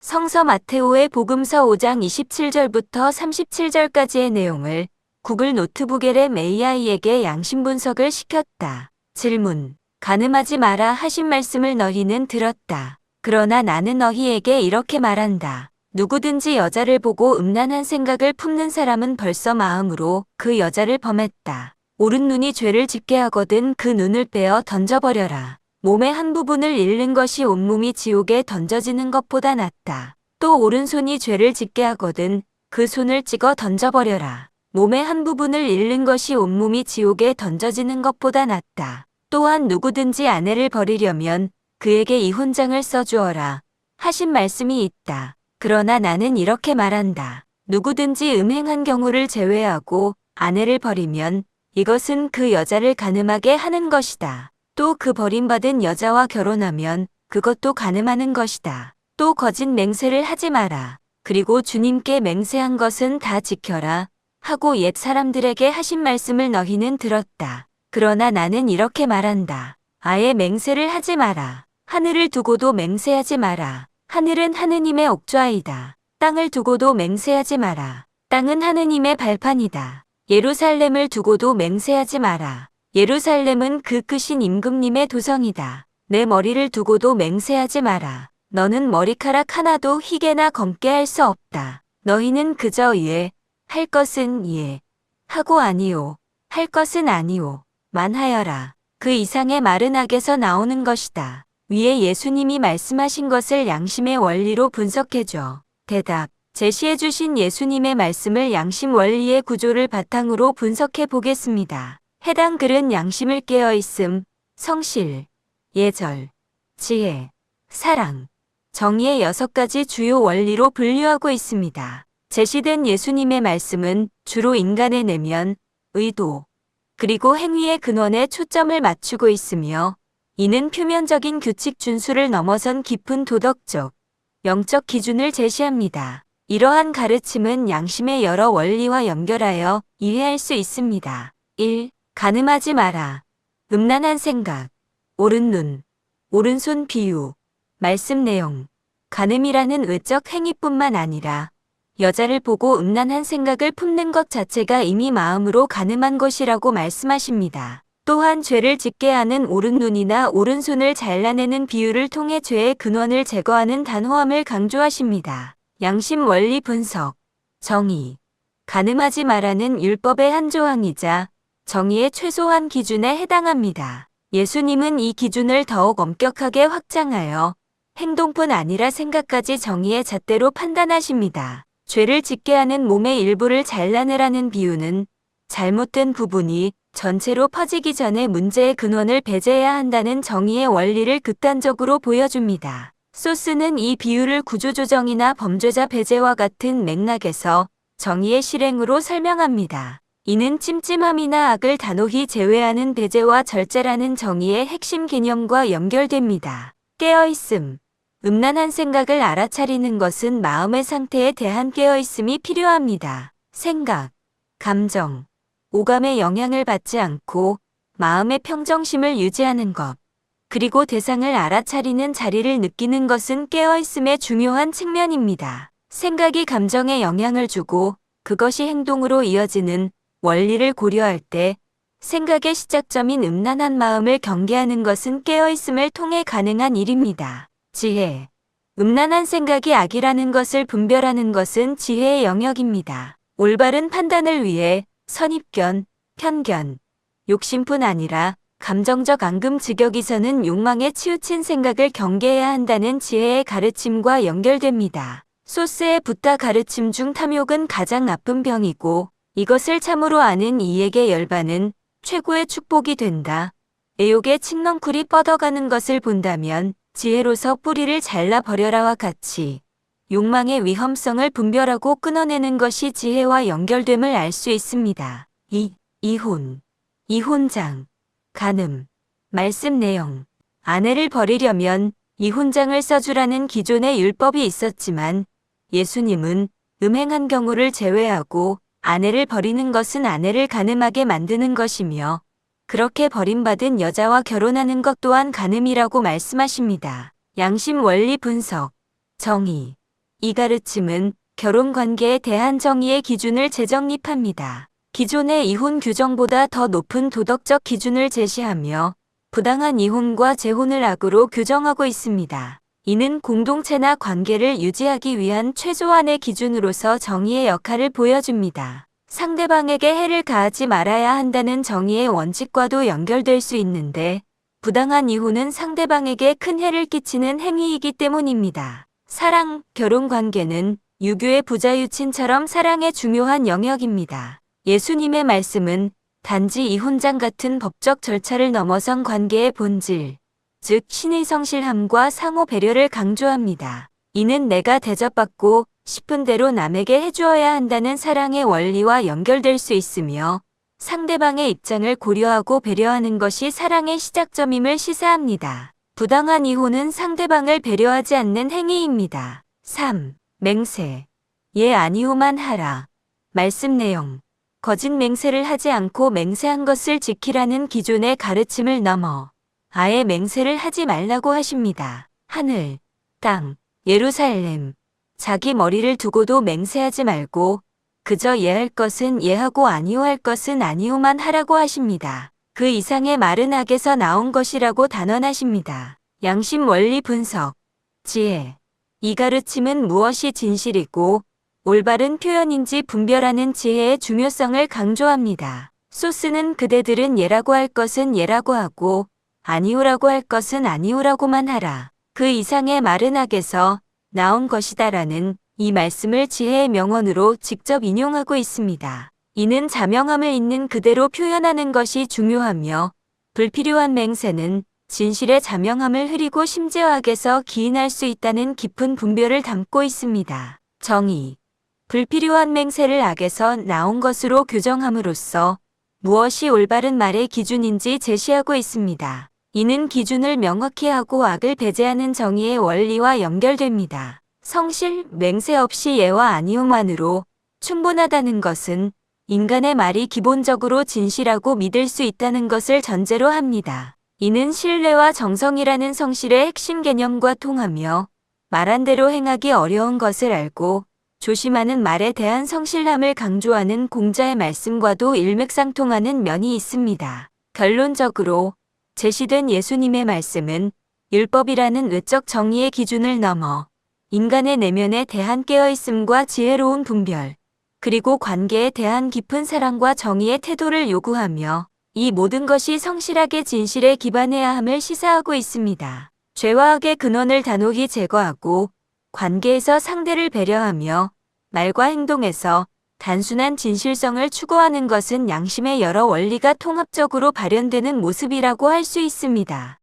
성서 마테오의 복음서 5장 27절부터 37절까지의 내용을 구글 노트북 LM AI에게 양심 분석을 시켰다. 질문. 간음하지 마라 하신 말씀을 너희는 들었다. 그러나 나는 너희에게 이렇게 말한다. 누구든지 여자를 보고 음란한 생각을 품는 사람은 벌써 마음으로 그 여자를 범했다. 오른 눈이 죄를 짓게 하거든 그 눈을 빼어 던져버려라. 몸의 한 부분을 잃는 것이 온몸이 지옥에 던져지는 것보다 낫다. 또 오른손이 죄를 짓게 하거든 그 손을 찍어 던져버려라. 몸의 한 부분을 잃는 것이 온몸이 지옥에 던져지는 것보다 낫다. 또한 누구든지 아내를 버리려면 그에게 이혼장을 써주어라 하신 말씀이 있다. 그러나 나는 이렇게 말한다. 누구든지 음행한 경우를 제외하고 아내를 버리면 이것은 그 여자를 간음하게 하는 것이다. 또 그 버림받은 여자와 결혼하면 그것도 간음하는 것이다. 또 거짓 맹세를 하지 마라. 그리고 주님께 맹세한 것은 다 지켜라 하고 옛 사람들에게 하신 말씀을 너희는 들었다. 그러나 나는 이렇게 말한다. 아예 맹세를 하지 마라. 하늘을 두고도 맹세하지 마라. 하늘은 하느님의 옥좌이다. 땅을 두고도 맹세하지 마라. 땅은 하느님의 발판이다. 예루살렘을 두고도 맹세하지 마라. 예루살렘은 그 크신 임금님의 도성이다. 내 머리를 두고도 맹세하지 마라. 너는 머리카락 하나도 희게나 검게 할 수 없다. 너희는 그저 예, 할 것은 예, 하고 아니요, 할 것은 아니요, 만 하여라. 그 이상의 말은 악에서 나오는 것이다. 위에 예수님이 말씀하신 것을 양심의 원리로 분석해줘. 대답. 제시해주신 예수님의 말씀을 양심 원리의 구조를 바탕으로 분석해 보겠습니다. 해당 글은 양심을 깨어있음, 성실, 예절, 지혜, 사랑, 정의의 6가지 주요 원리로 분류하고 있습니다. 제시된 예수님의 말씀은 주로 인간의 내면, 의도, 그리고 행위의 근원에 초점을 맞추고 있으며 이는 표면적인 규칙 준수를 넘어선 깊은 도덕적, 영적 기준을 제시합니다. 이러한 가르침은 양심의 여러 원리와 연결하여 이해할 수 있습니다. 1. 간음하지 마라. 음란한 생각, 오른 눈, 오른손 비유, 말씀 내용. 간음이라는 외적 행위뿐만 아니라 여자를 보고 음란한 생각을 품는 것 자체가 이미 마음으로 간음한 것이라고 말씀하십니다. 또한 죄를 짓게 하는 오른 눈이나 오른손을 잘라내는 비유를 통해 죄의 근원을 제거하는 단호함을 강조하십니다. 양심 원리 분석, 정의. 간음하지 마라는 율법의 한 조항이자 정의의 최소한 기준에 해당합니다. 예수님은 이 기준을 더욱 엄격하게 확장하여 행동뿐 아니라 생각까지 정의의 잣대로 판단하십니다. 죄를 짓게 하는 몸의 일부를 잘라내라는 비유는 잘못된 부분이 전체로 퍼지기 전에 문제의 근원을 배제해야 한다는 정의의 원리를 극단적으로 보여줍니다. 소스는 이 비유를 구조조정이나 범죄자 배제와 같은 맥락에서 정의의 실행으로 설명합니다. 이는 찜찜함이나 악을 단호히 제외하는 배제와 절제라는 정의의 핵심 개념과 연결됩니다. 깨어있음. 음란한 생각을 알아차리는 것은 마음의 상태에 대한 깨어있음이 필요합니다. 생각, 감정, 오감의 영향을 받지 않고 마음의 평정심을 유지하는 것, 그리고 대상을 알아차리는 자리를 느끼는 것은 깨어있음의 중요한 측면입니다. 생각이 감정에 영향을 주고 그것이 행동으로 이어지는 원리를 고려할 때 생각의 시작점인 음란한 마음을 경계하는 것은 깨어있음을 통해 가능한 일입니다. 지혜. 음란한 생각이 악이라는 것을 분별하는 것은 지혜의 영역입니다. 올바른 판단을 위해 선입견, 편견, 욕심뿐 아니라 감정적 앙금직역에서는 욕망에 치우친 생각을 경계해야 한다는 지혜의 가르침과 연결됩니다. 소스의 붓다 가르침 중 탐욕은 가장 나쁜 병이고 이것을 참으로 아는 이에게 열반은 최고의 축복이 된다. 애욕의 칡넝쿨이 뻗어가는 것을 본다면 지혜로서 뿌리를 잘라버려라와 같이 욕망의 위험성을 분별하고 끊어내는 것이 지혜와 연결됨을 알 수 있습니다. 2. 이혼, 이혼장, 간음. 말씀 내용. 아내를 버리려면 이혼장을 써주라는 기존의 율법이 있었지만 예수님은 음행한 경우를 제외하고 아내를 버리는 것은 아내를 간음하게 만드는 것이며 그렇게 버림받은 여자와 결혼하는 것 또한 간음이라고 말씀하십니다. 양심 원리 분석, 정의. 이 가르침은 결혼 관계에 대한 정의의 기준을 재정립합니다. 기존의 이혼 규정보다 더 높은 도덕적 기준을 제시하며 부당한 이혼과 재혼을 악으로 규정하고 있습니다. 이는 공동체나 관계를 유지하기 위한 최소한의 기준으로서 정의의 역할을 보여줍니다. 상대방에게 해를 가하지 말아야 한다는 정의의 원칙과도 연결될 수 있는데 부당한 이혼은 상대방에게 큰 해를 끼치는 행위이기 때문입니다. 사랑, 결혼 관계는 유교의 부자유친처럼 사랑의 중요한 영역입니다. 예수님의 말씀은 단지 이혼장 같은 법적 절차를 넘어선 관계의 본질, 즉 신의 성실함과 상호 배려를 강조합니다. 이는 내가 대접받고 싶은 대로 남에게 해주어야 한다는 사랑의 원리와 연결될 수 있으며 상대방의 입장을 고려하고 배려하는 것이 사랑의 시작점임을 시사합니다. 부당한 이혼은 상대방을 배려하지 않는 행위입니다. 3. 맹세. 예 아니오만 하라. 말씀 내용. 거짓 맹세를 하지 않고 맹세한 것을 지키라는 기존의 가르침을 넘어 아예 맹세를 하지 말라고 하십니다. 하늘, 땅, 예루살렘. 자기 머리를 두고도 맹세하지 말고 그저 예할 것은 예하고 아니오할 것은 아니오만 하라고 하십니다. 그 이상의 말은 악에서 나온 것이라고 단언하십니다. 양심 원리 분석. 지혜. 이 가르침은 무엇이 진실이고 올바른 표현인지 분별하는 지혜의 중요성을 강조합니다. 소스는 그대들은 예라고 할 것은 예라고 하고 아니오라고 할 것은 아니오라고만 하라. 그 이상의 말은 악에서 나온 것이다라는 이 말씀을 지혜의 명언으로 직접 인용하고 있습니다. 이는 자명함을 있는 그대로 표현하는 것이 중요하며 불필요한 맹세는 진실의 자명함을 흐리고 심지어 악에서 기인할 수 있다는 깊은 분별을 담고 있습니다. 정의. 불필요한 맹세를 악에서 나온 것으로 규정함으로써 무엇이 올바른 말의 기준인지 제시하고 있습니다. 이는 기준을 명확히 하고 악을 배제하는 정의의 원리와 연결됩니다. 성실, 맹세 없이 예와 아니오만으로 충분하다는 것은 인간의 말이 기본적으로 진실하고 믿을 수 있다는 것을 전제로 합니다. 이는 신뢰와 정성이라는 성실의 핵심 개념과 통하며 말한 대로 행하기 어려운 것을 알고 조심하는 말에 대한 성실함을 강조하는 공자의 말씀과도 일맥상통하는 면이 있습니다. 결론적으로 제시된 예수님의 말씀은 율법이라는 외적 정의의 기준을 넘어 인간의 내면에 대한 깨어있음과 지혜로운 분별, 그리고 관계에 대한 깊은 사랑과 정의의 태도를 요구하며 이 모든 것이 성실하게 진실에 기반해야 함을 시사하고 있습니다. 죄와 악의 근원을 단호히 제거하고 관계에서 상대를 배려하며 말과 행동에서 단순한 진실성을 추구하는 것은 양심의 여러 원리가 통합적으로 발현되는 모습이라고 할 수 있습니다.